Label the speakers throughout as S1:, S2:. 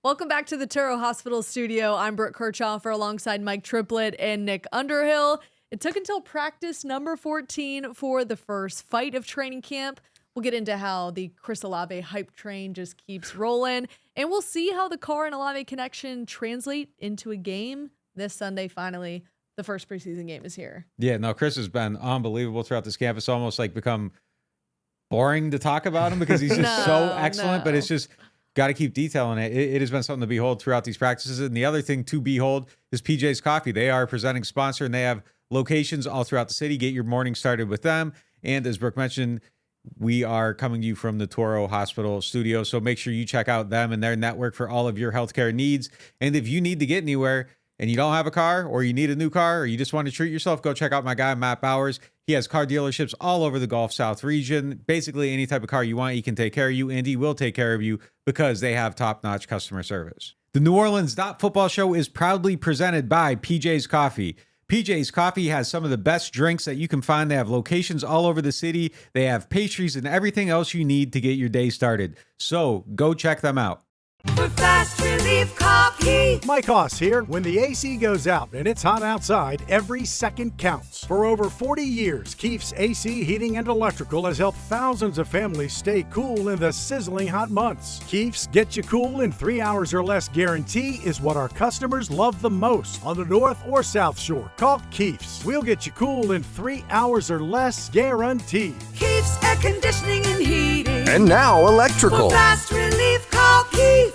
S1: Welcome back to the Turo Hospital studio. I'm Brooke Kirchhofer alongside Mike Triplett and Nick Underhill. It took until practice number 14 for the first fight of training camp. We'll get into how the Chris Olave hype train just keeps rolling, and we'll see how the Carr and Olave connection translate into a game this Sunday. Finally, the first preseason game is here.
S2: Yeah, no, Chris has been unbelievable throughout this camp. It's almost like become boring to talk about him because he's just so excellent, but it's just got to keep detailing it. It has been something to behold throughout these practices. And the other thing to behold is PJ's Coffee. They are a presenting sponsor, and they have locations all throughout the city. Get your morning started with them. And as Brooke mentioned, we are coming to you from the Turo Hospital studio. So make sure you check out them and their network for all of your healthcare needs. And if you need to get anywhere and you don't have a car, or you need a new car, or you just want to treat yourself, go check out my guy, Matt Bowers. He has car dealerships all over the Gulf South region. Basically, any type of car you want, he can take care of you, and he will take care of you because they have top-notch customer service. The NewOrleans.Football show is proudly presented by PJ's Coffee. PJ's Coffee has some of the best drinks that you can find. They have locations all over the city. They have pastries and everything else you need to get your day started. So go check them out.
S3: For fast relief coffee.
S4: Mike Hoss here. When the AC goes out and it's hot outside, every second counts. For over 40 years, Keefe's AC Heating and Electrical has helped thousands of families stay cool in the sizzling hot months. Keefe's Get You Cool in 3 hours or less guarantee is what our customers love the most on the North or South Shore. Call Keefe's. We'll get you cool in 3 hours or less guaranteed.
S3: Keefe's Air Conditioning and Heating.
S5: And now electrical.
S3: For fast relief, call Keefe.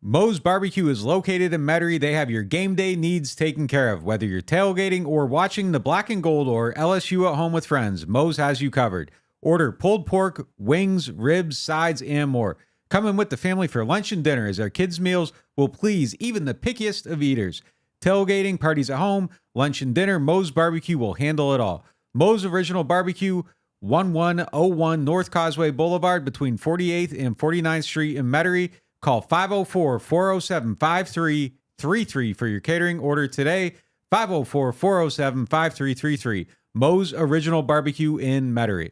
S2: Moe's Barbecue is located in Metairie. They have your game day needs taken care of. Whether you're tailgating or watching the Black and Gold or LSU at home with friends, Moe's has you covered. Order pulled pork, wings, ribs, sides, and more. Come in with the family for lunch and dinner, as our kids' meals will please even the pickiest of eaters. Tailgating, parties at home, lunch and dinner, Moe's Barbecue will handle it all. Moe's Original Barbecue, 1101 North Causeway Boulevard between 48th and 49th Street in Metairie. Call 504-407-5333 for your catering order today. 504-407-5333. Moe's Original Barbecue in Metairie.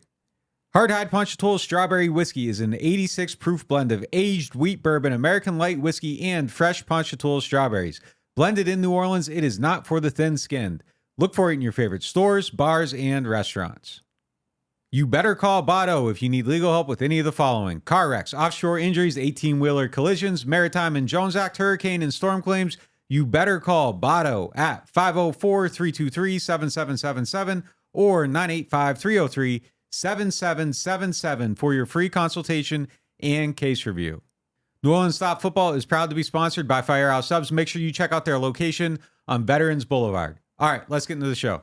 S2: Hardhide Ponchatoula Strawberry Whiskey is an 86 proof blend of aged wheat bourbon, American light whiskey, and fresh Ponchatoula strawberries. Blended in New Orleans, it is not for the thin-skinned. Look for it in your favorite stores, bars, and restaurants. You better call Botto if you need legal help with any of the following: car wrecks, offshore injuries, 18-wheeler collisions, maritime and Jones Act, hurricane and storm claims. You better call Botto at 504-323-7777 or 985-303-7777 for your free consultation and case review. NewOrleans.Football is proud to be sponsored by Firehouse Subs. Make sure you check out their location on Veterans Boulevard. All right, let's get into the show.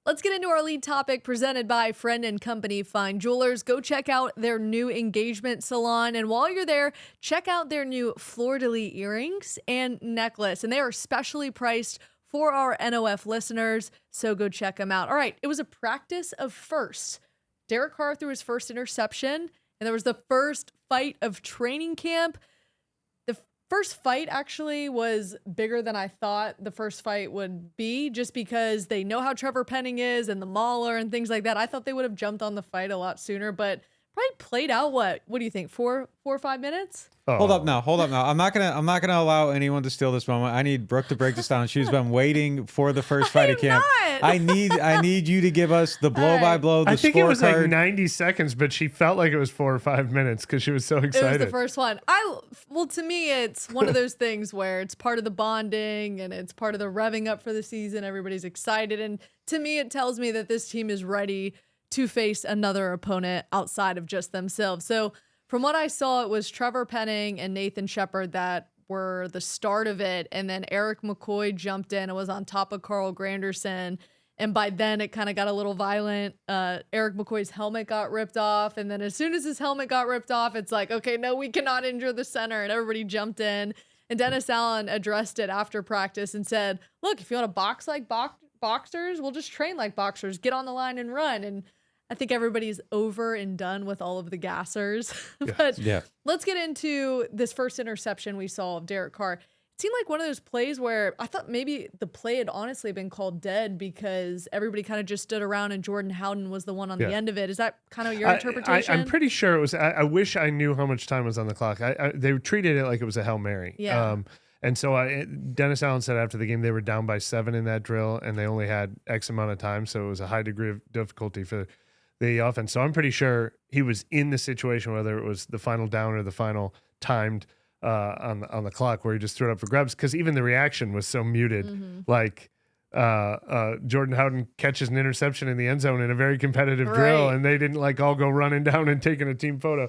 S1: Let's get into our lead topic presented by Friend and Company Fine Jewelers. Go check out their new engagement salon. And while you're there, check out their new fleur-de-lis earrings and necklace. And they are specially priced for our NOF listeners. So go check them out. All right. It was a practice of firsts. Derek Carr threw his first interception, and there was the first fight of training camp. First fight actually was bigger than I thought the first fight would be, just because they know how Trevor Penning is and the Mauler and things like that. I thought they would have jumped on the fight a lot sooner, but probably played out what do you think? 4 or 5 minutes?
S2: Oh. Hold up now. I'm not gonna allow anyone to steal this moment. I need Brooke to break this down. She's been waiting for the first fight of camp. I need you to give us the blow by blow. I think
S6: it was like 90 seconds, but she felt like it was 4 or 5 minutes because she was so excited.
S1: It was the first one. To me, it's one of those things where it's part of the bonding and it's part of the revving up for the season. Everybody's excited, and to me, it tells me that this team is ready to face another opponent outside of just themselves. So from what I saw, it was Trevor Penning and Nathan Shepard that were the start of it. And then Eric McCoy jumped in and was on top of Carl Granderson. And by then it kind of got a little violent. Eric McCoy's helmet got ripped off. And then as soon as his helmet got ripped off, it's like, okay, no, we cannot injure the center. And everybody jumped in. And Dennis Allen addressed it after practice and said, look, if you want to box like boxers, we'll just train like boxers. Get on the line and run. And I think everybody's over and done with all of the gassers. But let's get into this first interception we saw of Derek Carr. seemed like one of those plays where I thought maybe the play had honestly been called dead because everybody kind of just stood around and Jordan Howden was the one on the end of it. Is that kind of your interpretation?
S6: I'm pretty sure it was. I wish I knew how much time was on the clock. They treated it like it was a Hail Mary.
S1: Yeah.
S6: And so Dennis Allen said after the game they were down by 7 in that drill and they only had X amount of time. So it was a high degree of difficulty for the offense. So I'm pretty sure he was in the situation, whether it was the final down or the final timed on the clock where he just threw it up for grabs. Because even the reaction was so muted. Like Jordan Howden catches an interception in the end zone in a very competitive drill and they didn't like all go running down and taking a team photo.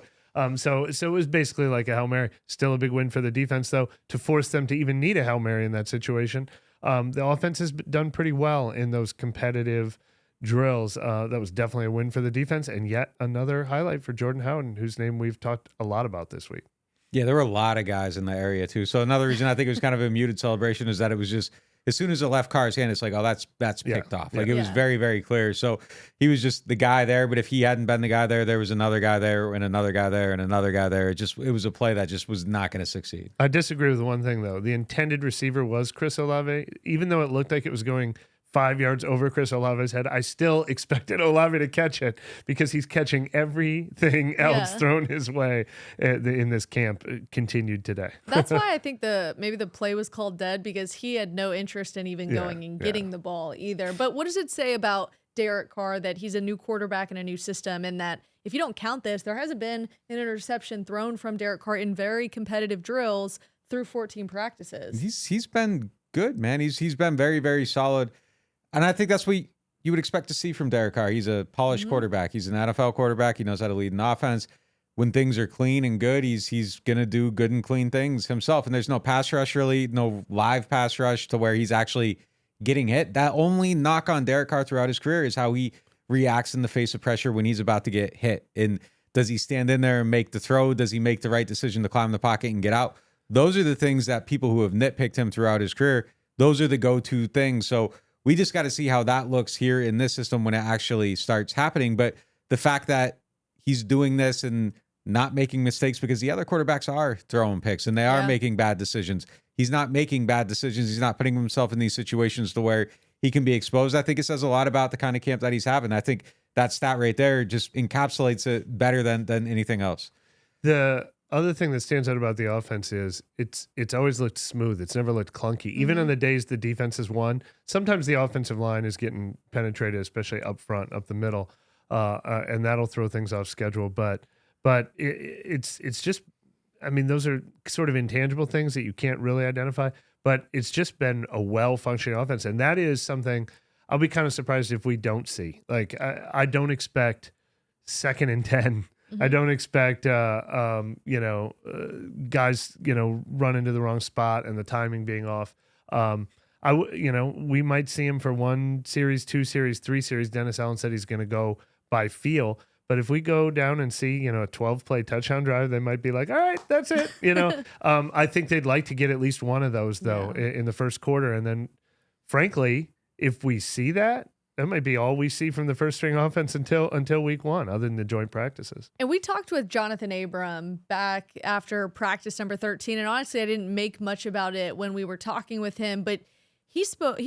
S6: So it was basically like a Hail Mary. Still a big win for the defense, though, to force them to even need a Hail Mary in that situation. The offense has done pretty well in those competitive drills. That was definitely a win for the defense, and yet another highlight for Jordan Howden, whose name we've talked a lot about this week.
S2: Yeah, there were a lot of guys in the area, too. So another reason I think it was kind of a muted celebration is that it was just, as soon as it left Carr's hand, it's like, oh, that's picked off. Like, it was very, very clear. So he was just the guy there, but if he hadn't been the guy there was another guy there and another guy there and another guy there. It was a play that just was not going to succeed.
S6: I disagree with one thing, though. The intended receiver was Chris Olave. Even though it looked like it was going 5 yards over Chris Olave's head, I still expected Olave to catch it because he's catching everything else thrown his way in this camp continued today.
S1: That's why I think maybe the play was called dead, because he had no interest in even going and getting the ball either. But what does it say about Derek Carr that he's a new quarterback in a new system, and that if you don't count this, there hasn't been an interception thrown from Derek Carr in very competitive drills through 14 practices?
S2: He's been good, man. He's been very, very solid. And I think that's what you would expect to see from Derek Carr. He's a polished quarterback. He's an NFL quarterback. He knows how to lead an offense. When things are clean and good, he's going to do good and clean things himself. And there's no pass rush, really, no live pass rush to where he's actually getting hit. That only knock on Derek Carr throughout his career is how he reacts in the face of pressure when he's about to get hit. And does he stand in there and make the throw? Does he make the right decision to climb the pocket and get out? Those are the things that people who have nitpicked him throughout his career, those are the go-to things. So we just got to see how that looks here in this system when it actually starts happening. But the fact that he's doing this and not making mistakes, because the other quarterbacks are throwing picks and they are making bad decisions. He's not making bad decisions. He's not putting himself in these situations to where he can be exposed. I think it says a lot about the kind of camp that he's having. I think that stat right there just encapsulates it better than anything else.
S6: The other thing that stands out about the offense is it's always looked smooth. It's never looked clunky. Even on the days the defense has won, sometimes the offensive line is getting penetrated, especially up front, up the middle, and that'll throw things off schedule. But it's just, I mean, those are sort of intangible things that you can't really identify. But it's just been a well-functioning offense, and that is something I'll be kind of surprised if we don't see. Like I don't expect 2nd and 10. I don't expect, guys, run into the wrong spot and the timing being off. We might see him for 1 series, 2 series, 3 series. Dennis Allen said he's going to go by feel. But if we go down and see, a 12-play touchdown drive, they might be like, all right, that's it. I think they'd like to get at least one of those, though, in the first quarter. And then, frankly, if we see that might be all we see from the first string offense until week 1, other than the joint practices.
S1: And we talked with Jonathan Abram back after practice number 13. And honestly, I didn't make much about it when we were talking with him, but he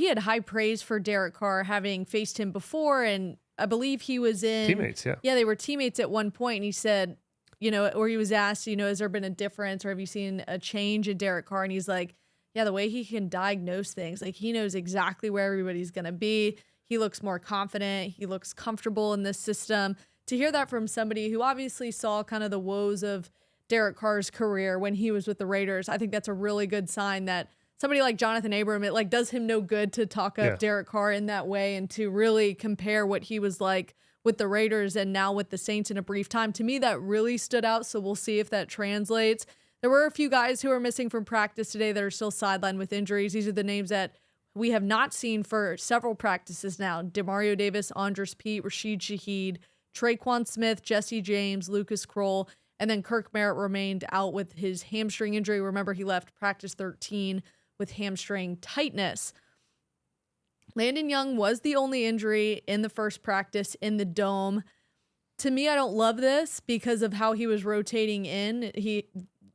S1: had high praise for Derek Carr, having faced him before. And I believe he was in
S6: teammates. Yeah.
S1: Yeah. They were teammates at one point. And he said, or he was asked, has there been a difference or have you seen a change in Derek Carr? And he's like, yeah, the way he can diagnose things, like he knows exactly where everybody's going to be. He looks more confident. He looks comfortable in this system. To hear that from somebody who obviously saw kind of the woes of Derek Carr's career when he was with the Raiders, I think that's a really good sign that somebody like Jonathan Abram, it does him no good to talk up Derek Carr in that way and to really compare what he was like with the Raiders and now with the Saints in a brief time. To me, that really stood out. So we'll see if that translates. There were a few guys who are missing from practice today that are still sidelined with injuries. These are the names that we have not seen for several practices now. Demario Davis, Andres Pete, Rashid Shaheed, Traquan Smith, Jesse James, Lucas Kroll, and then Kirk Merritt remained out with his hamstring injury. Remember, he left practice 13 with hamstring tightness. Landon Young was the only injury in the first practice in the Dome. To me, I don't love this because of how he was rotating in.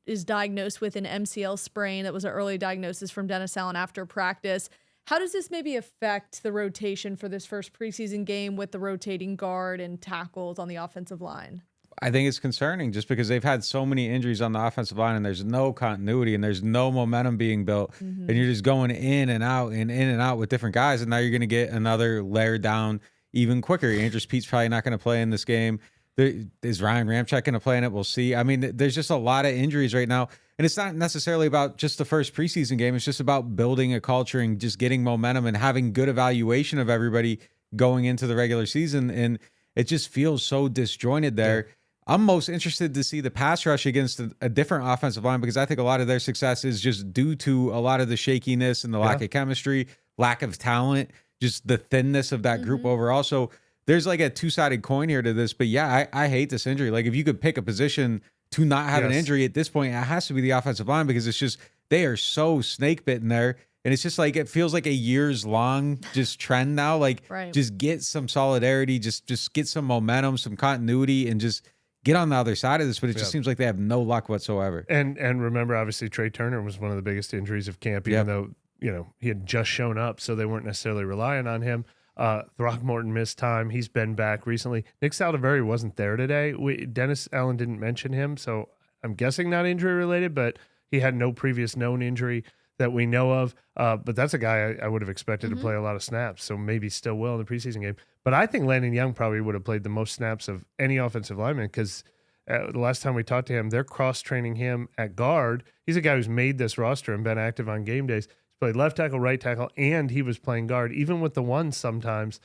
S1: is diagnosed with an MCL sprain. That was an early diagnosis from Dennis Allen after practice. How does this maybe affect the rotation for this first preseason game with the rotating guard and tackles on the offensive line?
S2: I think it's concerning just because they've had so many injuries on the offensive line and there's no continuity and there's no momentum being built. And you're just going in and out and in and out with different guys. And now you're going to get another layer down even quicker. Andrews Pete's probably not going to play in this game. Is Ryan Ramczyk going to play in it? We'll see. I mean, there's just a lot of injuries right now. And it's not necessarily about just the first preseason game. It's just about building a culture and just getting momentum and having good evaluation of everybody going into the regular season. And it just feels so disjointed there. Yeah. I'm most interested to see the pass rush against a different offensive line because I think a lot of their success is just due to a lot of the shakiness and the lack of chemistry, lack of talent, just the thinness of that group overall. So there's like a two-sided coin here to this. But yeah, I hate this injury. Like if you could pick a position to not have an injury at this point, it has to be the offensive line because it's just they are so snake bitten there. And it's just like it feels like a years long just trend now. Like just get some solidarity, just get some momentum, some continuity, and just get on the other side of this, but it just seems like they have no luck whatsoever.
S6: And remember, obviously, Trey Turner was one of the biggest injuries of camp, even though, he had just shown up, so they weren't necessarily relying on him. Throckmorton missed time. He's been back recently. Nick Saldiveri wasn't there today. Dennis Allen didn't mention him, so I'm guessing not injury-related, but he had no previous known injury that we know of. But that's a guy I would have expected to play a lot of snaps, so maybe still will in the preseason game. But I think Landon Young probably would have played the most snaps of any offensive lineman because the last time we talked to him, they're cross-training him at guard. He's a guy who's made this roster and been active on game days. He's played left tackle, right tackle, and he was playing guard, even with the ones sometimes.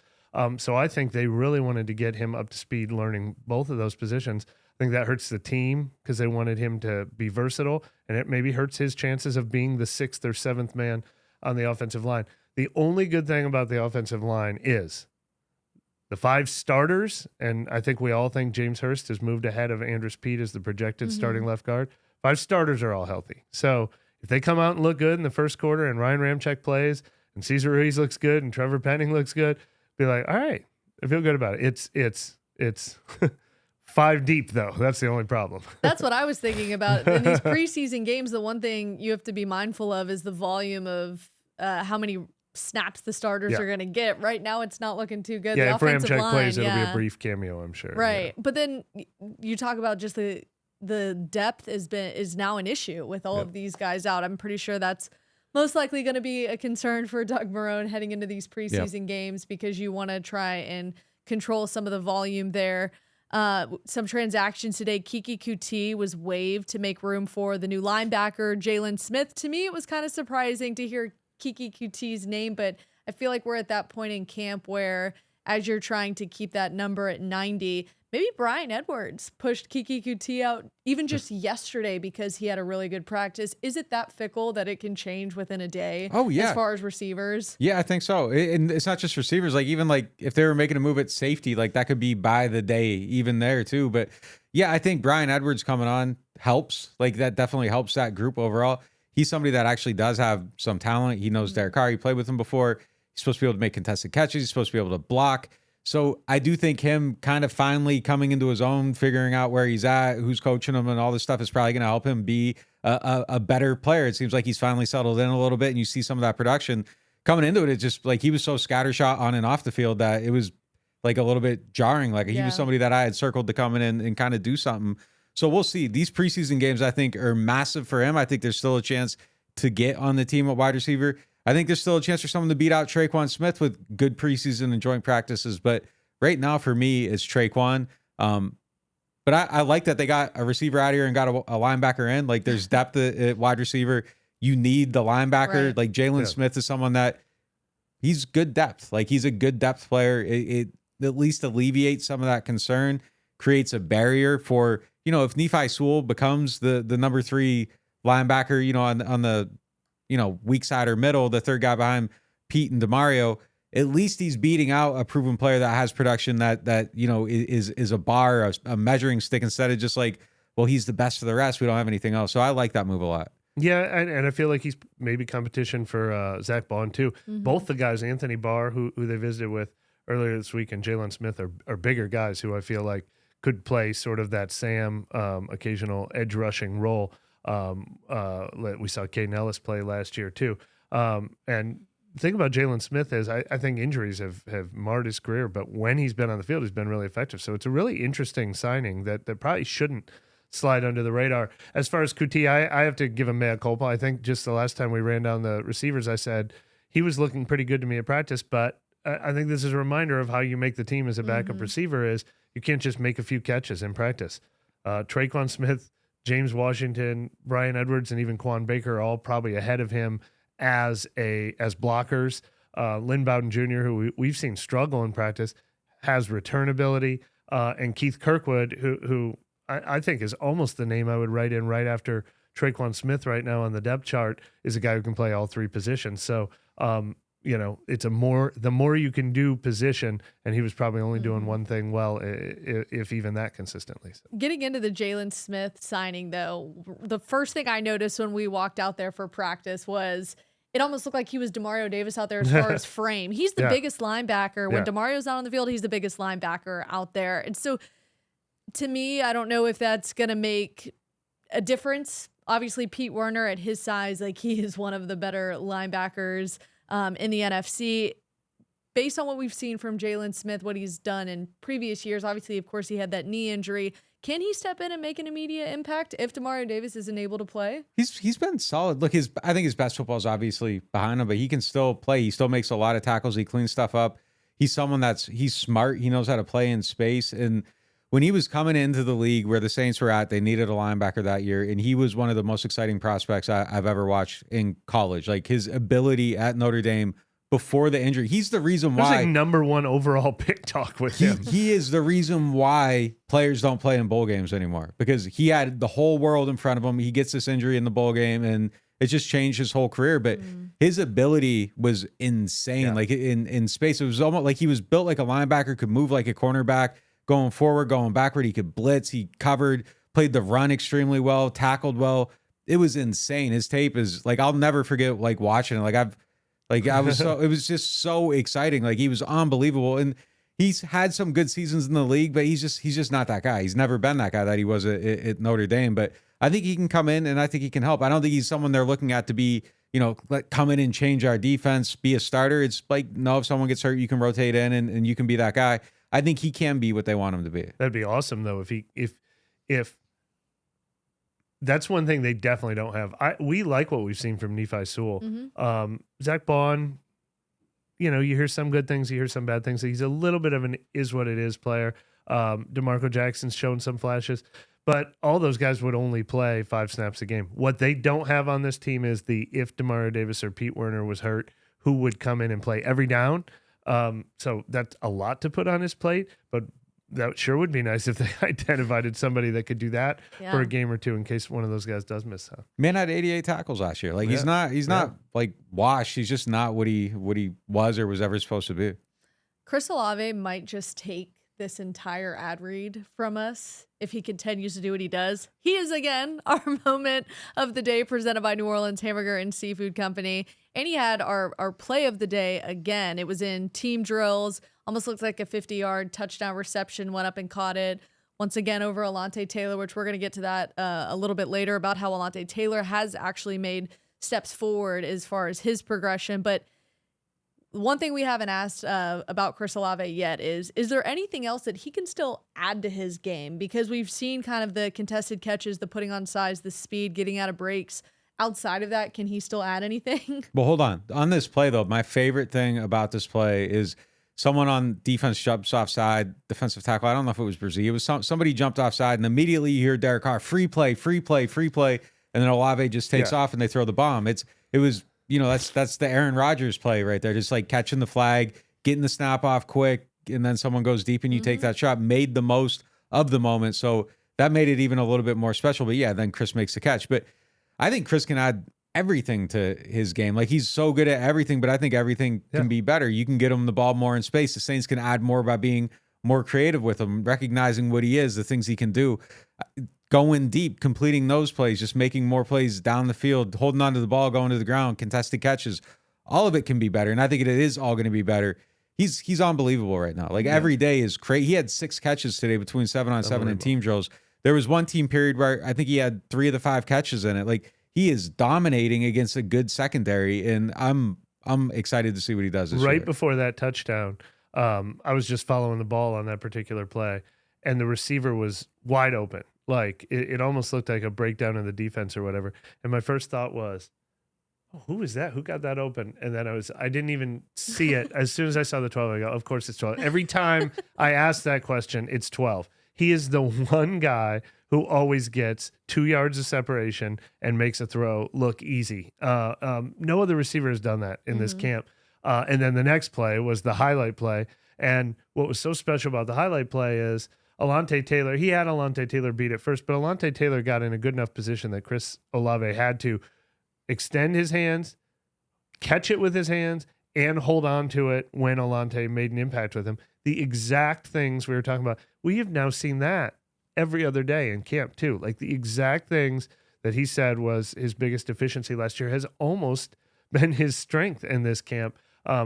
S6: So I think they really wanted to get him up to speed learning both of those positions. I think that hurts the team because they wanted him to be versatile, and it maybe hurts his chances of being the 6th or 7th man on the offensive line. The only good thing about the offensive line is the 5 starters, and I think we all think James Hurst has moved ahead of Andrews Pete as the projected starting left guard. 5 starters are all healthy. So if they come out and look good in the first quarter and Ryan Ramczyk plays and Cesar Ruiz looks good and Trevor Penning looks good, be like, all right, I feel good about it. It's 5 deep, though. That's the only problem.
S1: That's what I was thinking about. In these preseason games, the one thing you have to be mindful of is the volume of how many snaps the starters are going to get. Right now, it's not looking too good.
S6: Yeah,
S1: the
S6: if
S1: offensive
S6: Ramczyk
S1: line,
S6: plays, it'll be a brief cameo, I'm sure.
S1: Right. But then you talk about just the depth is now an issue with all of these guys out. I'm pretty sure that's most likely going to be a concern for Doug Marrone heading into these preseason games because you want to try and control some of the volume there. Some transactions today. Kiki Kuti was waived to make room for the new linebacker, Jaylon Smith. To me, it was kind of surprising to hear Kiki Kuti's name, but I feel like we're at that point in camp where as you're trying to keep that number at 90, maybe Brian Edwards pushed Kiki Kuti out even just yesterday because he had a really good practice. Is it that fickle that it can change within a day?
S2: Oh, yeah.
S1: As far as receivers?
S2: Yeah, I think so. And it's not just receivers. Like even like if they were making a move at safety, like that could be by the day even there too. But yeah, I think Brian Edwards coming on helps. Like that definitely helps that group overall. He's somebody that actually does have some talent. He knows Derek Carr. He played with him before. He's supposed to be able to make contested catches. He's supposed to be able to block. So I do think him kind of finally coming into his own, figuring out where he's at, who's coaching him, and all this stuff is probably going to help him be a better player. It seems like he's finally settled in a little bit, and you see some of that production coming into it. It's just like he was so scattershot on and off the field that it was like a little bit jarring. Like he was somebody that I had circled to come in and kind of do something. So we'll see. These preseason games, I think, are massive for him. I think there's still a chance to get on the team at wide receiver. I think there's still a chance for someone to beat out Traquan Smith with good preseason and joint practices. But right now, for me, it's Traquan. But I like that they got a receiver out here and got a linebacker in. Like there's depth at wide receiver. You need the linebacker.
S1: Right.
S2: Like Jalen Smith is someone that he's good depth. Like he's a good depth player. It at least alleviates some of that concern, creates a barrier for, if Nephi Sewell becomes the number 3 linebacker, on the, weak side or middle, the third guy behind Pete and DeMario, at least he's beating out a proven player that has production that is a bar, a measuring stick, instead of just like, well, he's the best of the rest. We don't have anything else. So I like that move a lot.
S6: Yeah, and I feel like he's maybe competition for Zach Bond too. Mm-hmm. Both the guys, Anthony Barr, who they visited with earlier this week, and Jaylon Smith are bigger guys who I feel like could play sort of that Sam occasional edge rushing role. We saw Caden Ellis play last year too. And the thing about Jalen Smith is I think injuries have marred his career, but when he's been on the field, he's been really effective. So it's a really interesting signing that probably shouldn't slide under the radar. As far as Kuti, I have to give him mea culpa. I think just the last time we ran down the receivers, I said he was looking pretty good to me at practice, but I think this is a reminder of how you make the team as a backup receiver is you can't just make a few catches in practice. Traquan Smith, James Washington, Brian Edwards, and even Quan Baker are all probably ahead of him as blockers. Lynn Bowden Jr., who we've seen struggle in practice, has return ability. And Keith Kirkwood, who I think is almost the name I would write in right after Traquan Smith right now on the depth chart, is a guy who can play all three positions. So, it's the more you can do position, and he was probably only doing one thing well, if even that consistently. So.
S1: Getting into the Jalen Smith signing, though, the first thing I noticed when we walked out there for practice was it almost looked like he was Demario Davis out there as far as frame. He's the biggest linebacker. When Demario's out on the field, he's the biggest linebacker out there. And so, to me, I don't know if that's going to make a difference. Obviously, Pete Werner at his size, like he is one of the better linebackers in the NFC. Based on what we've seen from Jalen Smith, what he's done in previous years, obviously, of course, he had that knee injury. Can he step in and make an immediate impact if Demario Davis isn't able to play?
S2: He's been solid. Look, I think his best football is obviously behind him, but he can still play. He still makes a lot of tackles. He cleans stuff up. He's someone he's smart. He knows how to play in space. And when he was coming into the league where the Saints were at, they needed a linebacker that year, and he was one of the most exciting prospects I've ever watched in college. Like his ability at Notre Dame before the injury, he's the reason why.
S6: There's like number one overall pick talk with him.
S2: He is the reason why players don't play in bowl games anymore, because he had the whole world in front of him. He gets this injury in the bowl game, and it just changed his whole career. But his ability was insane. Yeah. Like in space, it was almost like he was built like a linebacker, could move like a cornerback. Going forward, going backward, he could blitz, he covered, played the run extremely well, tackled well. It was insane. His tape is like, I'll never forget like watching it. It was just so exciting. Like he was unbelievable. And he's had some good seasons in the league, but he's just not that guy. He's never been that guy that he was at Notre Dame. But I think he can come in and I think he can help. I don't think he's someone they're looking at to be, come in and change our defense, be a starter. It's like, no, if someone gets hurt, you can rotate in and you can be that guy. I think he can be what they want him to be.
S6: That'd be awesome, though, if that's one thing they definitely don't have. We like what we've seen from Nephi Sewell. Zach Bond, you hear some good things, you hear some bad things. He's a little bit of an is-what-it-is player. DeMarco Jackson's shown some flashes, but all those guys would only play 5 snaps a game. What they don't have on this team is if Demario Davis or Pete Werner was hurt, who would come in and play every down. So that's a lot to put on his plate, but that sure would be nice if they identified somebody that could do that for a game or two in case one of those guys does miss out.
S2: Man had 88 tackles last year. Like he's not like washed. He's just not what he was or was ever supposed to be.
S1: Chris Olave might just take this entire ad read from us if he continues to do what he does. He is, again, our moment of the day presented by New Orleans Hamburger and Seafood Company. And he had our play of the day again. It was in team drills. Almost looked like a 50-yard touchdown reception. Went up and caught it. Once again over Alontae Taylor, which we're going to get to that a little bit later about how Alontae Taylor has actually made steps forward as far as his progression. But one thing we haven't asked about Chris Olave yet is there anything else that he can still add to his game? Because we've seen kind of the contested catches, the putting on size, the speed, getting out of breaks. Outside of that, can he still add anything?
S2: Well, hold on. On this play, though, my favorite thing about this play is someone on defense jumps offside, defensive tackle. I don't know if it was Brzee. It was somebody jumped offside, and immediately you hear Derek Carr, free play, and then Olave just takes off and they throw the bomb. It was that's the Aaron Rodgers play right there, just like catching the flag, getting the snap off quick, and then someone goes deep and you take that shot. Made the most of the moment, so that made it even a little bit more special. But yeah, then Chris makes the catch. But I think Chris can add everything to his game. Like he's so good at everything, but I think everything can be better. You can get him the ball more in space. The Saints can add more by being more creative with him, recognizing what he is, the things he can do, going deep, completing those plays, just making more plays down the field, holding onto the ball, going to the ground, contested catches. All of it can be better, and I think it is all going to be better. He's unbelievable right now. Like every day is crazy. He had 6 catches today between 7-on-7 and team drills. There was one team period where I think he had 3 of the 5 catches in it. Like, he is dominating against a good secondary, and I'm excited to see what he does this year.
S6: Right before that touchdown, I was just following the ball on that particular play, and the receiver was wide open. Like, it almost looked like a breakdown in the defense or whatever. And my first thought was, oh, who is that? Who got that open? And then I didn't even see it. As soon as I saw the 12, I go, of course it's 12. Every time I ask that question, it's 12. He is the one guy who always gets 2 yards of separation and makes a throw look easy. No other receiver has done that in this camp. And then the next play was the highlight play. And what was so special about the highlight play is Alontae Taylor, he had Alontae Taylor beat at first, but Alontae Taylor got in a good enough position that Chris Olave had to extend his hands, catch it with his hands, and hold on to it when Alontae made an impact with him. The exact things we were talking about. We have now seen that every other day in camp too. Like, the exact things that he said was his biggest deficiency last year has almost been his strength in this camp.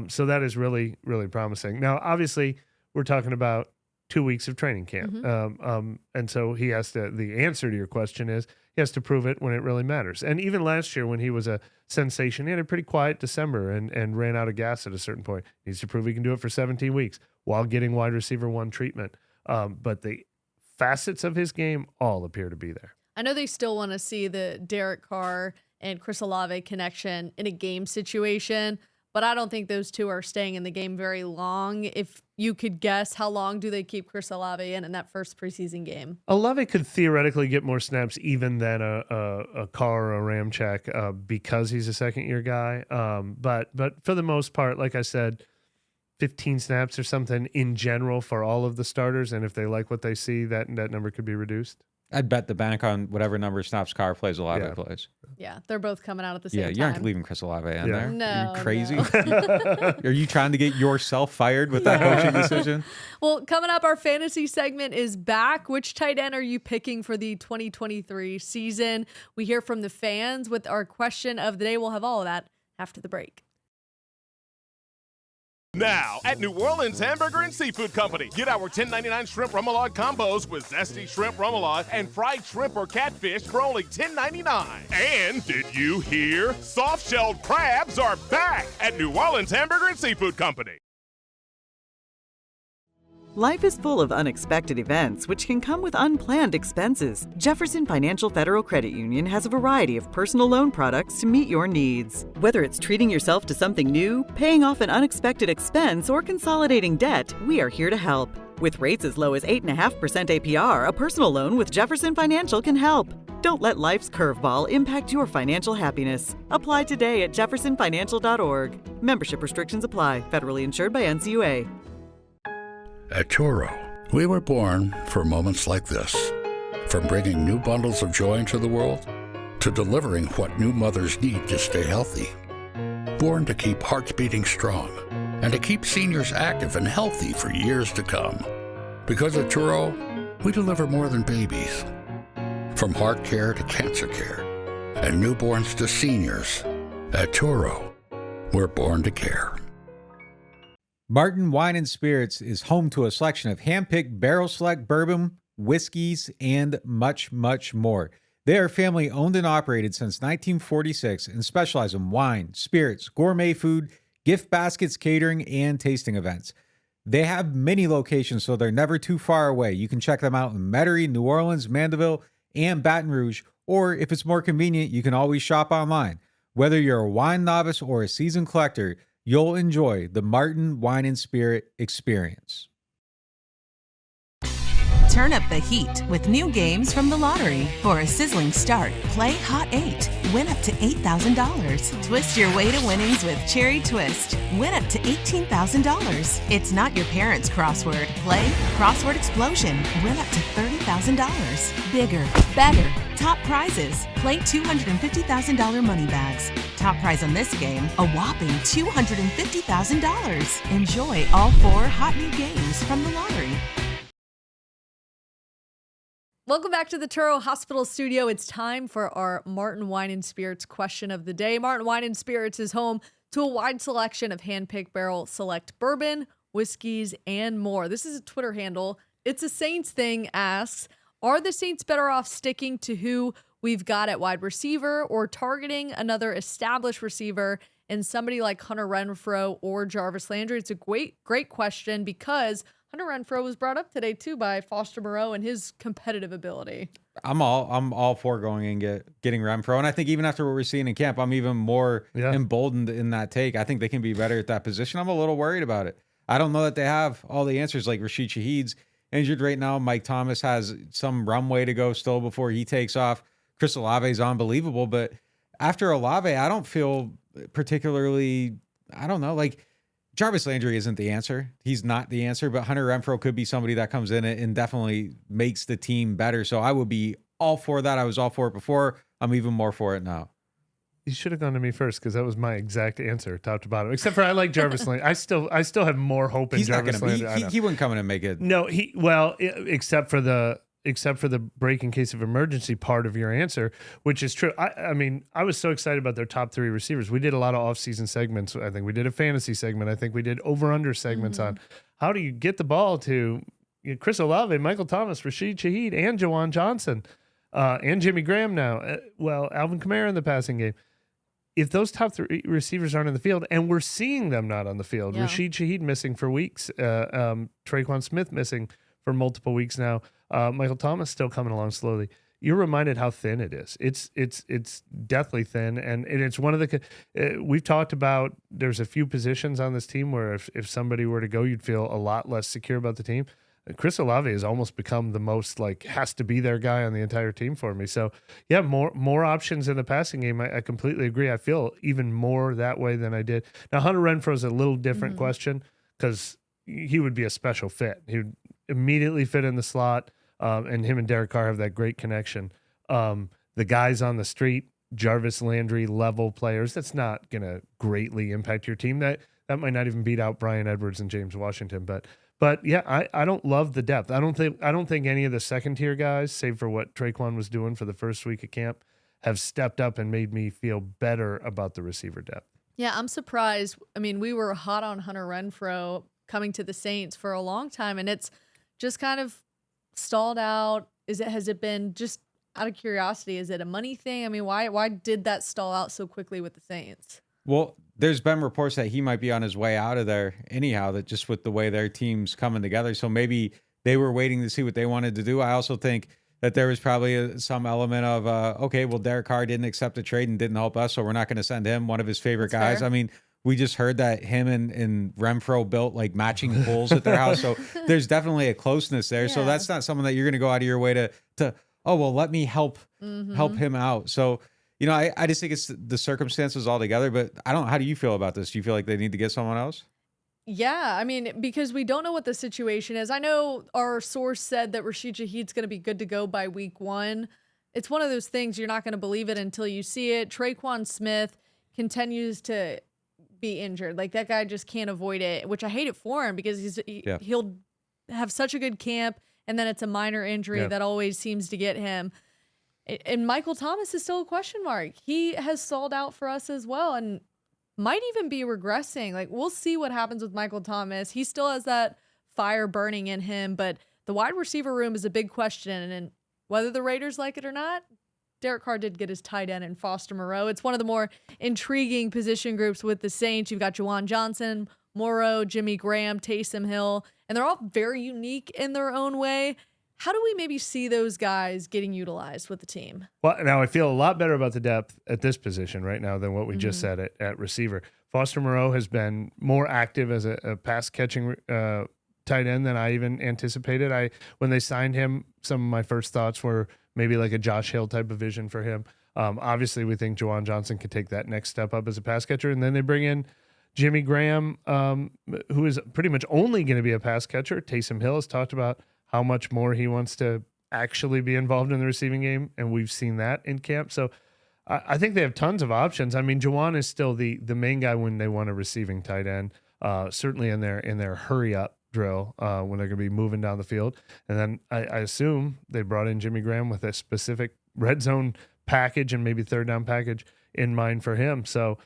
S6: So that is really, really promising. Now, obviously, we're talking about 2 weeks of training camp. And so he has to, the answer to your question is, he has to prove it when it really matters. And even last year when he was a sensation, he had a pretty quiet December and ran out of gas at a certain point. He needs to prove he can do it for 17 weeks while getting wide receiver 1 treatment. But the facets of his game all appear to be there.
S1: I know they still want to see the Derek Carr and Chris Olave connection in a game situation, but I don't think those two are staying in the game very long. If you could guess, how long do they keep Chris Olave in that first preseason game?
S6: Olave could theoretically get more snaps even than a Carr or a Ramczyk because he's a second-year guy. But for the most part, like I said, 15 snaps or something in general for all of the starters, and if they like what they see, that number could be reduced.
S2: I'd bet the bank on whatever number of snaps Carr plays, Olave plays.
S1: Yeah, they're both coming out at the same time.
S2: Yeah, you aren't leaving Chris Olave in there.
S1: No,
S2: Are you crazy?
S1: no.
S2: Are you trying to get yourself fired with that coaching decision?
S1: Well, coming up, our fantasy segment is back. Which tight end are you picking for the 2023 season? We hear from the fans with our question of the day. We'll have all of that after the break.
S5: Now, at New Orleans Hamburger and Seafood Company, get our $10.99 shrimp remoulade combos with zesty shrimp remoulade and fried shrimp or catfish for only $10.99. And did you hear? Soft-shelled crabs are back at New Orleans Hamburger and Seafood Company.
S7: Life is full of unexpected events, which can come with unplanned expenses. Jefferson Financial Federal Credit Union has a variety of personal loan products to meet your needs. Whether it's treating yourself to something new, paying off an unexpected expense, or consolidating debt, we are here to help. With rates as low as 8.5% APR, a personal loan with Jefferson Financial can help. Don't let life's curveball impact your financial happiness. Apply today at jeffersonfinancial.org. Membership restrictions apply. Federally insured by NCUA.
S8: At Toro, we were born for moments like this. From bringing new bundles of joy into the world, to delivering what new mothers need to stay healthy. Born to keep hearts beating strong, and to keep seniors active and healthy for years to come. Because at Toro, we deliver more than babies. From heart care to cancer care, and newborns to seniors. At Toro, we're born to care.
S2: Martin Wine and Spirits is home to a selection of hand-picked barrel select bourbon, whiskeys, and much, much more. They are family owned and operated since 1946 and specialize in wine, spirits, gourmet food, gift baskets, catering, and tasting events. They have many locations, so they're never too far away. You can check them out in Metairie, New Orleans, Mandeville, and Baton Rouge, or if it's more convenient, you can always shop online. Whether you're a wine novice or a seasoned collector, you'll enjoy the Martin Wine and Spirit experience.
S9: Turn up the heat with new games from the lottery. For a sizzling start, play Hot 8. Win up to $8,000. Twist your way to winnings with Cherry Twist. Win up to $18,000. It's not your parents' crossword. Play Crossword Explosion. Win up to $30,000. Bigger, better, top prizes. Play $250,000 money bags. Top prize on this game, a whopping $250,000. Enjoy all 4 hot new games from the lottery.
S1: Welcome back to the Turo Hospital Studio. It's time for our Martin Wine and Spirits question of the day. Martin Wine and Spirits is home to a wide selection of hand-picked barrel select bourbon, whiskeys, and more. This is a Twitter handle. It's a Saints Thing asks, Are the Saints better off sticking to who we've got at wide receiver or targeting another established receiver and somebody like Hunter Renfrow or Jarvis Landry? It's a great question because Hunter Renfrow was brought up today too by Foster Moreau and his competitive ability.
S2: I'm all for going and getting Renfrow. And I think even after what we're seeing in camp, I'm even more emboldened in that take. I think they can be better at that position. I'm a little worried about it. I don't know that they have all the answers. Like Rashid Shaheed's injured right now. Mike Thomas has some runway to go still before he takes off. Chris Olave is unbelievable. But after Olave, I don't feel particularly, I don't know, like Jarvis Landry isn't the answer. He's not the answer, but Hunter Renfrow could be somebody that comes in and definitely makes the team better. So I would be all for that. I was all for it before. I'm even more for it now.
S6: You should have gone to me first because that was my exact answer, top to bottom. Except for I like Jarvis Landry. I still have more hope in Jarvis Landry.
S2: He wouldn't come in and make it.
S6: No, except for the break in case of emergency part of your answer, which is true. I mean, I was so excited about their top 3 receivers. We did a lot of off-season segments. I think we did a fantasy segment. I think we did over-under segments on how do you get the ball to Chris Olave, Michael Thomas, Rashid Shaheed, and Jawan Johnson, and Jimmy Graham now. Alvin Kamara in the passing game. If those top 3 receivers aren't in the field, and we're seeing them not on the field, Rashid Shaheed missing for weeks, Traquan Smith missing for multiple weeks now, Michael Thomas still coming along slowly. You're reminded how thin it is. It's deathly thin, and it's one of the we've talked about. There's a few positions on this team where if somebody were to go, you'd feel a lot less secure about the team. Chris Olave has almost become the most has to be their guy on the entire team for me. So yeah, more options in the passing game. I completely agree. I feel even more that way than I did. Now Hunter Renfrow is a little different question because he would be a special fit. He would immediately fit in the slot. And him and Derek Carr have that great connection. The guys on the street, Jarvis Landry level players, that's not going to greatly impact your team. That might not even beat out Brian Edwards and James Washington. But yeah, I don't love the depth. I don't think any of the second tier guys, save for what Traquan was doing for the first week of camp, have stepped up and made me feel better about the receiver depth.
S1: Yeah, I'm surprised. I mean, we were hot on Hunter Renfrow coming to the Saints for a long time, and it's just kind of stalled out. Has it been, just out of curiosity, is it a money thing? I mean, why did that stall out so quickly with the Saints?
S2: Well, there's been reports that he might be on his way out of there anyhow, that just with the way their team's coming together. So maybe they were waiting to see what they wanted to do. I also think that there was probably some element of, okay, well, Derek Carr didn't accept a trade and didn't help us, so we're not going to send him, one of his favorite guys. Fair. I mean, we just heard that him and Renfrow built matching pools at their house. So there's definitely a closeness there. Yeah. So that's not someone that you're going to go out of your way to, oh, well, let me help him out. So, I just think it's the circumstances altogether, but how do you feel about this? Do you feel like they need to get someone else?
S1: Yeah, I mean, because we don't know what the situation is. I know our source said that Rashid Shaheed's going to be good to go by week 1. It's one of those things you're not going to believe it until you see it. Traquan Smith continues to be injured. That guy just can't avoid it, which I hate it for him because he'll have such a good camp and then it's a minor injury that always seems to get him. And Michael Thomas is still a question mark. He has stalled out for us as well and might even be regressing. We'll see what happens with Michael Thomas. He still has that fire burning in him, but the wide receiver room is a big question. And whether the Raiders like it or not, Derek Carr did get his tight end in Foster Moreau. It's one of the more intriguing position groups with the Saints. You've got Jawan Johnson, Moreau, Jimmy Graham, Taysom Hill, and they're all very unique in their own way. How do we maybe see those guys getting utilized with the team? Well,
S6: now I feel a lot better about the depth at this position right now than what we just said at receiver. Foster Moreau has been more active as a pass-catching tight end than I even anticipated. When they signed him, some of my first thoughts were maybe a Josh Hill type of vision for him. Obviously, we think Jawan Johnson could take that next step up as a pass catcher. And then they bring in Jimmy Graham, who is pretty much only going to be a pass catcher. Taysom Hill has talked about how much more he wants to actually be involved in the receiving game, and we've seen that in camp. So I think they have tons of options. I mean, Jawan is still the main guy when they want a receiving tight end, certainly in their hurry-up drill when they're going to be moving down the field. And then I assume they brought in Jimmy Graham with a specific red zone package and maybe third down package in mind for him. So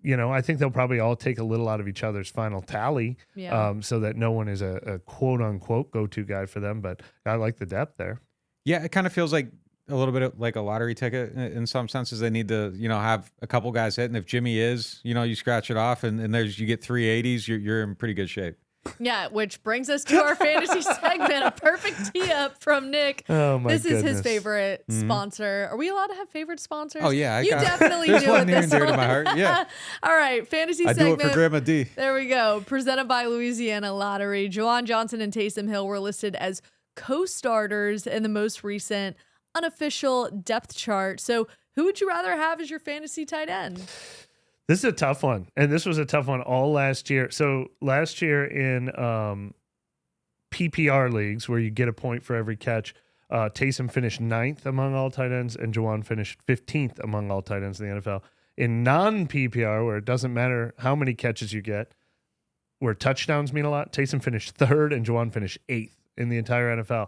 S6: I think they'll probably all take a little out of each other's final tally, so that no one is a quote unquote go-to guy for them. But I like the depth there.
S2: Yeah, it kind of feels like a little bit like a lottery ticket in some senses. They need to, have a couple guys hit, and if Jimmy is, you scratch it off, and you get 380s, you're in pretty good shape.
S1: Yeah, which brings us to our fantasy segment, a perfect tee up from Nick.
S6: Oh my
S1: This
S6: goodness.
S1: is his favorite sponsor. Are we allowed to have favorite sponsors?
S2: Oh yeah,
S1: you definitely
S2: there's
S1: do
S2: one
S1: with
S2: near
S1: this
S2: and dear
S1: one.
S2: to my heart. Yeah,
S1: All right, fantasy
S2: I
S1: segment.
S2: do it for Grandma D.
S1: There we go. Presented by Louisiana Lottery. Juwan Johnson and Taysom Hill were listed as co-starters in the most recent unofficial depth chart. So who would you rather have as your fantasy tight end?
S6: This is a tough one, and this was a tough one all last year. So last year in PPR leagues, where you get a point for every catch, Taysom finished 9th among all tight ends, and Juwan finished 15th among all tight ends in the NFL. In non-PPR, where it doesn't matter how many catches you get, where touchdowns mean a lot, Taysom finished 3rd, and Juwan finished 8th in the entire NFL.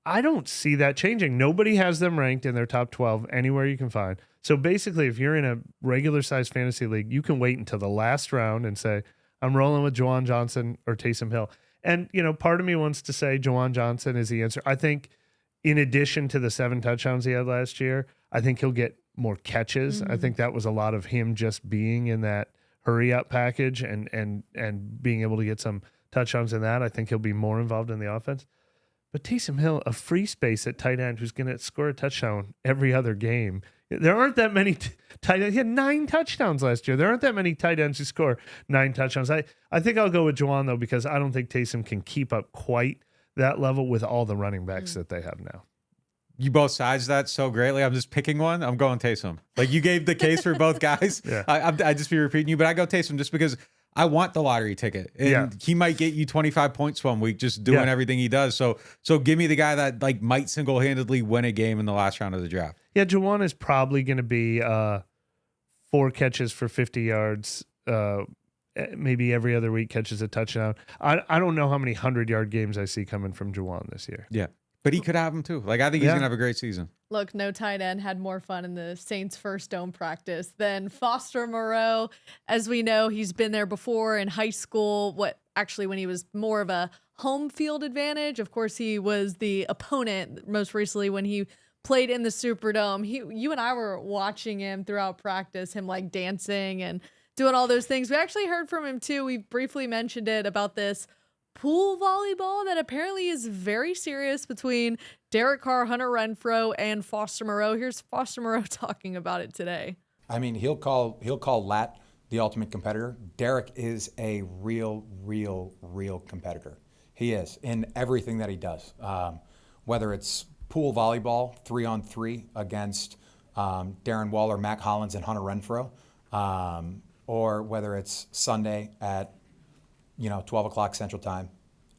S6: I don't see that changing. Nobody has them ranked in their top 12 anywhere you can find. So basically, if you're in a regular size fantasy league, you can wait until the last round and say, I'm rolling with Juwan Johnson or Taysom Hill. And, part of me wants to say Juwan Johnson is the answer. I think in addition to the 7 touchdowns he had last year, I think he'll get more catches. I think that was a lot of him just being in that hurry up package and being able to get some touchdowns in that. I think he'll be more involved in the offense. But Taysom Hill, a free space at tight end who's going to score a touchdown every other game. There aren't that many tight ends. He had 9 touchdowns last year. There aren't that many tight ends who score 9 touchdowns. I think I'll go with Juwan, though, because I don't think Taysom can keep up quite that level with all the running backs that they have now.
S2: You both sides that so greatly. I'm just picking one. I'm going Taysom. Like you gave the case for both guys.
S6: Yeah.
S2: I just be repeating you, but I go Taysom just because I want the lottery ticket. And he might get you 25 points one week just doing everything he does. So give me the guy that might single-handedly win a game in the last round of the draft.
S6: Yeah, Juwan is probably going to be 4 catches for 50 yards. Maybe every other week catches a touchdown. I don't know how many 100-yard games I see coming from Juwan this year.
S2: Yeah. But he could have them too. I think he's going to have a great season.
S1: Look, no tight end had more fun in the Saints' first dome practice than Foster Moreau. As we know, he's been there before in high school, when he was more of a home field advantage. Of course, he was the opponent most recently when he played in the Superdome. You and I were watching him throughout practice, him dancing and doing all those things. We actually heard from him too. We briefly mentioned it about this pool volleyball that apparently is very serious between Derek Carr, Hunter Renfrow, and Foster Moreau. Here's Foster Moreau talking about it today.
S10: I mean, he'll call Lat the ultimate competitor. Derek is a real competitor. He is in everything that he does. Whether it's pool volleyball 3-on-3 against Darren Waller, Mac Hollins, and Hunter Renfrow, or whether it's Sunday at 12 o'clock Central Time,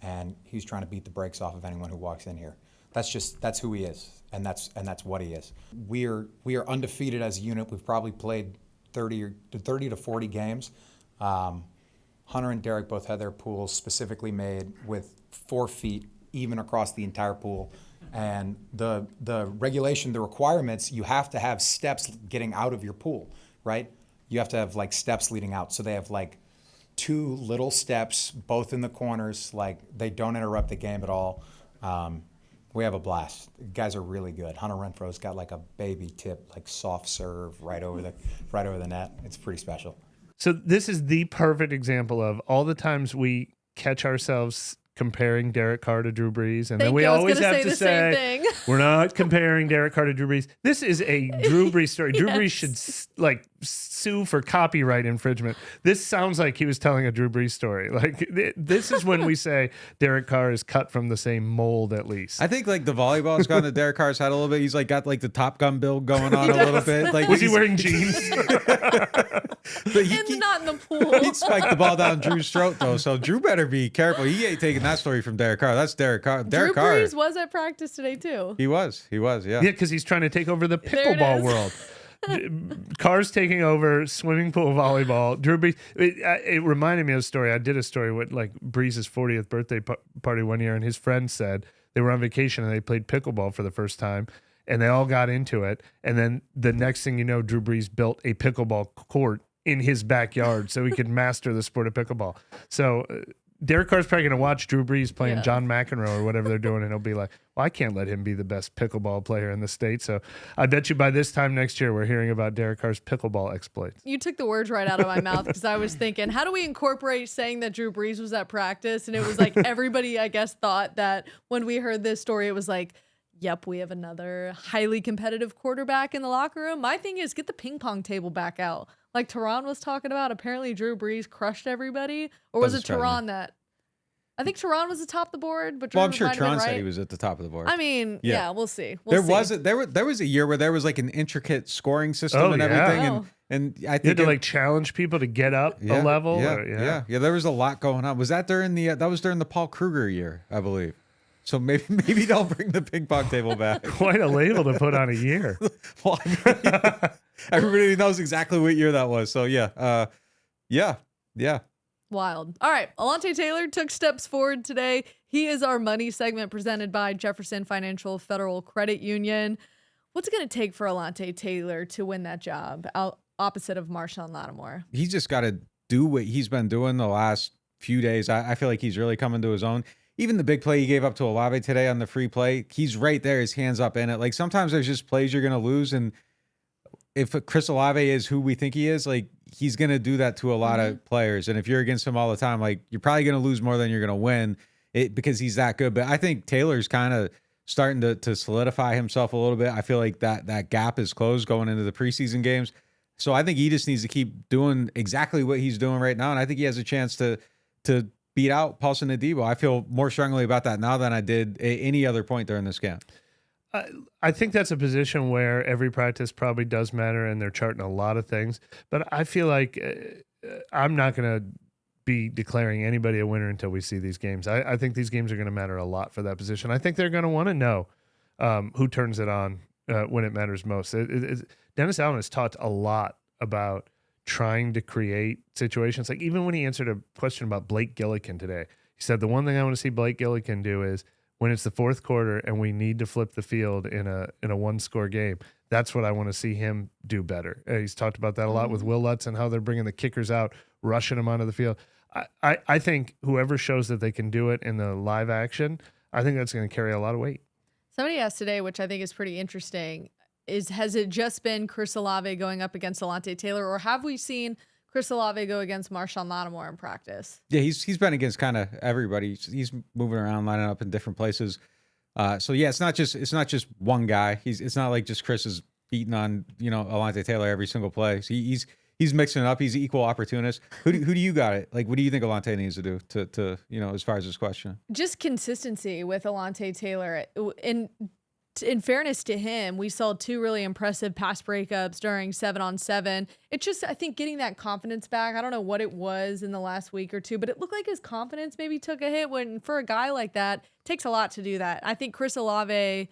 S10: and he's trying to beat the brakes off of anyone who walks in here. That's who he is, and that's what he is. We are undefeated as a unit. We've probably played 30 to 40 games. Hunter and Derek both had their pools specifically made with 4 feet even across the entire pool, and the regulation, the requirements, you have to have steps getting out of your pool, right? You have to have steps leading out, so they have 2 little steps, both in the corners. They don't interrupt the game at all. We have a blast. The guys are really good. Hunter Renfro's got a baby tip, soft serve right over the net. It's pretty special.
S6: So this is the perfect example of all the times we catch ourselves comparing Derek Carr to Drew Brees, and then we always have to say we're not comparing Derek Carr to Drew Brees. This is a Drew Brees story. Drew Brees should sue for copyright infringement. This sounds like he was telling a Drew Brees story. This is when we say Derek Carr is cut from the same mold, at least.
S2: I think the volleyball's gone to Derek Carr's head a little bit. He's got the Top Gun build going on a little bit.
S6: Was he wearing jeans?
S1: Not in the pool.
S2: He'd spike the ball down Drew's throat though, so Drew better be careful. He ain't taking that story from Derek Carr. That's Derek Carr.
S1: Drew Brees was at practice today too.
S2: He was, yeah.
S6: Yeah, because he's trying to take over the pickleball world. Carr's taking over swimming pool volleyball. Drew Brees. It reminded me of a story. I did a story with Brees' 40th birthday party one year, and his friends said they were on vacation and they played pickleball for the first time, and they all got into it. And then the next thing you know, Drew Brees built a pickleball court in his backyard so he could master the sport of pickleball. So Derek Carr's probably going to watch Drew Brees playing John McEnroe or whatever they're doing, and he'll be like, well, I can't let him be the best pickleball player in the state. So I bet you by this time next year, we're hearing about Derek Carr's pickleball exploits.
S1: You took the words right out of my mouth because I was thinking, how do we incorporate saying that Drew Brees was at practice? And it was like everybody, I guess, thought that when we heard this story, it was like, yep, we have another highly competitive quarterback in the locker room. My thing is get the ping pong table back out. Like Tehran was talking about, apparently Drew Brees crushed everybody. Or was it Tehran that? I think Tehran was atop the board, but Drew
S2: I'm sure Tehran
S1: right.
S2: said he was at the top of the board.
S1: I mean, yeah we'll see.
S2: There was a year where there was like an intricate scoring system and everything, and I think
S6: you had to like challenge people to get up a level.
S2: Yeah. There was a lot going on. Was that during the Paul Kruger year, I believe? So maybe they'll bring the ping pong table back.
S6: Quite a label to put on a year.
S2: Well, everybody knows exactly what year that was. So yeah.
S1: Wild. All right. Alontae Taylor took steps forward today. He is our money segment presented by Jefferson Financial Federal Credit Union. What's it going to take for Alontae Taylor to win that job opposite of Marshawn Lattimore?
S2: He's just got to do what he's been doing the last few days. I feel like he's really coming to his own. Even the big play he gave up to Olave today on the free play, he's right there, his hands up in it. Like sometimes there's just plays you're going to lose. And if Chris Olave is who we think he is, like he's going to do that to a lot of players. And if you're against him all the time, like you're probably going to lose more than you're going to win because he's that good. But I think Taylor's kind of starting to solidify himself a little bit. I feel like that gap is closed going into the preseason games. So I think he just needs to keep doing exactly what he's doing right now. And I think he has a chance to beat out Paulson Adebo. I feel more strongly about that now than I did at any other point during this camp.
S6: I think that's a position where every practice probably does matter, and they're charting a lot of things. But I feel like I'm not going to be declaring anybody a winner until we see these games. I think these games are going to matter a lot for that position. I think they're going to want to know who turns it on when it matters most. Dennis Allen has talked a lot about trying to create situations. Like even when he answered a question about Blake Gillikin today, he said, the one thing I want to see Blake Gillikin do is when it's the fourth quarter and we need to flip the field in a one-score game, that's what I want to see him do better. He's talked about that a lot with Will Lutz and how they're bringing the kickers out, rushing them onto the field. I think whoever shows that they can do it in the live action, I think that's going to carry a lot of weight.
S1: Somebody asked today, which I think is pretty interesting, has it just been Chris Olave going up against Alontae Taylor, or have we seen Chris Olave go against Marshawn Lattimore in practice?
S2: Yeah, he's been against kind of everybody. He's moving around, lining up in different places. So yeah, it's not just one guy. It's not like just Chris is beating on Alontae Taylor every single play. So he's mixing it up. He's an equal opportunist. Who do you got it? Like, what do you think Alontae needs to do to as far as this question? Just
S1: consistency with Alontae Taylor. In fairness to him, we saw two really impressive pass breakups during 7-on-7. It's just, I think, getting that confidence back. I don't know what it was in the last week or two, but it looked like his confidence maybe took a hit when, for a guy like that, it takes a lot to do that. I think Chris Olave,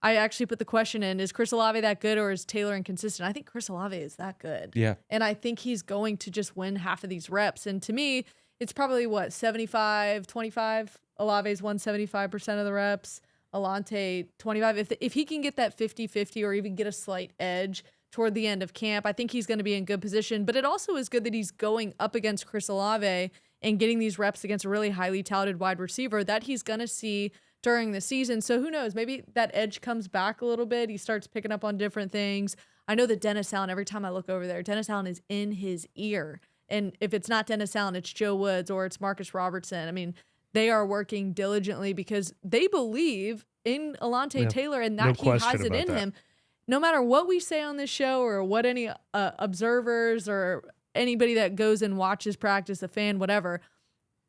S1: I actually put the question in, is Chris Olave that good or is Taylor inconsistent? I think Chris Olave is that good.
S2: Yeah. And
S1: I think he's going to just win half of these reps. And to me, it's probably 75-25. Olave's won 75% of the reps. Alontae 25. If he can get that 50-50 or even get a slight edge toward the end of camp, I think he's going to be in good position. But it also is good that he's going up against Chris Olave and getting these reps against a really highly touted wide receiver that he's going to see during the season. So who knows? Maybe that edge comes back a little bit. He starts picking up on different things. I know that Dennis Allen, every time I look over there, Dennis Allen is in his ear. And if it's not Dennis Allen, it's Joe Woods or it's Marcus Robertson. I mean, they are working diligently because they believe in Alontae Taylor and that he has it in him. No matter what we say on this show or what any observers or anybody that goes and watches practice, a fan, whatever,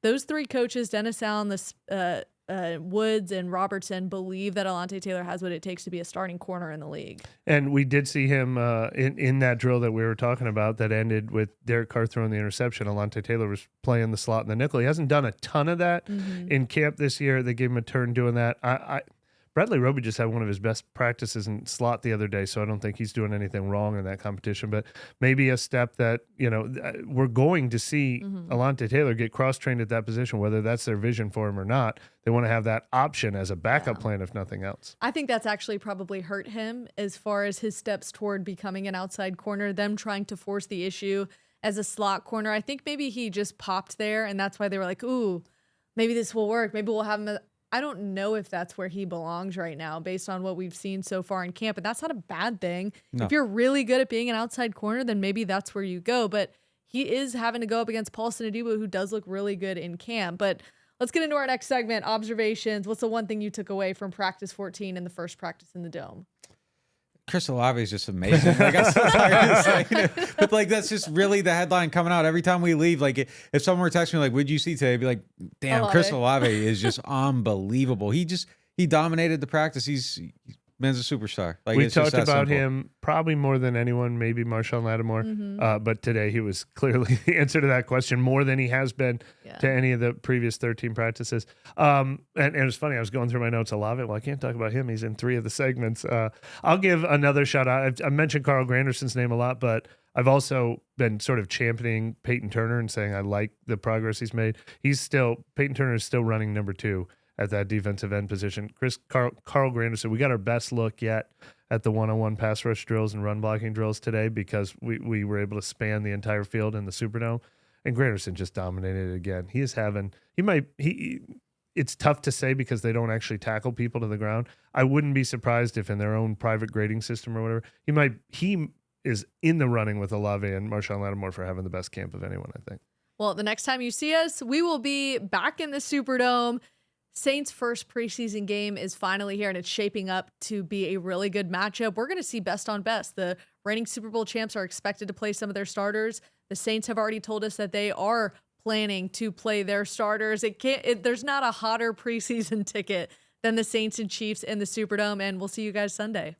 S1: those three coaches, Dennis Allen, Woods, and Robertson, believe that Alontae Taylor has what it takes to be a starting corner in the league.
S6: And we did see him in that drill that we were talking about that ended with Derek Carr throwing the interception. Alontae Taylor was playing the slot in the nickel. He hasn't done a ton of that in camp this year. They gave him a turn doing that. Bradley Roby just had one of his best practices in slot the other day, so I don't think he's doing anything wrong in that competition. But maybe a step that, we're going to see Alontae Taylor get cross-trained at that position, whether that's their vision for him or not. They want to have that option as a backup plan, if nothing else.
S1: I think that's actually probably hurt him as far as his steps toward becoming an outside corner, them trying to force the issue as a slot corner. I think maybe he just popped there, and that's why they were like, ooh, maybe this will work. Maybe we'll have him. I don't know if that's where he belongs right now based on what we've seen so far in camp, and that's not a bad thing.
S2: No.
S1: If you're really good at being an outside corner, then maybe that's where you go. But he is having to go up against Paulson Adebo, who does look really good in camp. But let's get into our next segment, observations. What's the one thing you took away from practice 14 and the first practice in the Dome?
S2: Chris Olave is just amazing. Like, I'm so sorry to say it, but like that's just really the headline coming out every time we leave. Like if someone were texting me like, "What'd you see today?" I'd be like, "Damn,
S1: Olave.
S2: Chris Olave is just unbelievable. He dominated the practice. He's man's a superstar." Like
S6: we
S2: it's just
S6: talked
S2: that
S6: about
S2: simple.
S6: him probably more than anyone, maybe Marshawn Lattimore.
S1: Mm-hmm.
S6: But today he was clearly the answer to that question more than he has been
S1: Yeah.
S6: to any of the previous 13 practices. And it was funny. I was going through my notes. Olave. Well, I can't talk about him. He's in 3 of the segments. I'll give another shout out. I mentioned Carl Granderson's name a lot, but I've also been sort of championing Peyton Turner and saying I like the progress he's made. Peyton Turner is still running number 2 at that defensive end position. Carl Granderson, we got our best look yet at the one-on-one pass rush drills and run blocking drills today because we were able to span the entire field in the Superdome. And Granderson just dominated it again. It's tough to say because they don't actually tackle people to the ground. I wouldn't be surprised if in their own private grading system or whatever, he is in the running with Olave and Marshawn Lattimore for having the best camp of anyone, I think.
S1: Well, the next time you see us, we will be back in the Superdome. Saints' first preseason game is finally here, and it's shaping up to be a really good matchup. We're going to see best on best. The reigning Super Bowl champs are expected to play some of their starters. The Saints have already told us that they are planning to play their starters. There's not a hotter preseason ticket than the Saints and Chiefs in the Superdome, and we'll see you guys Sunday.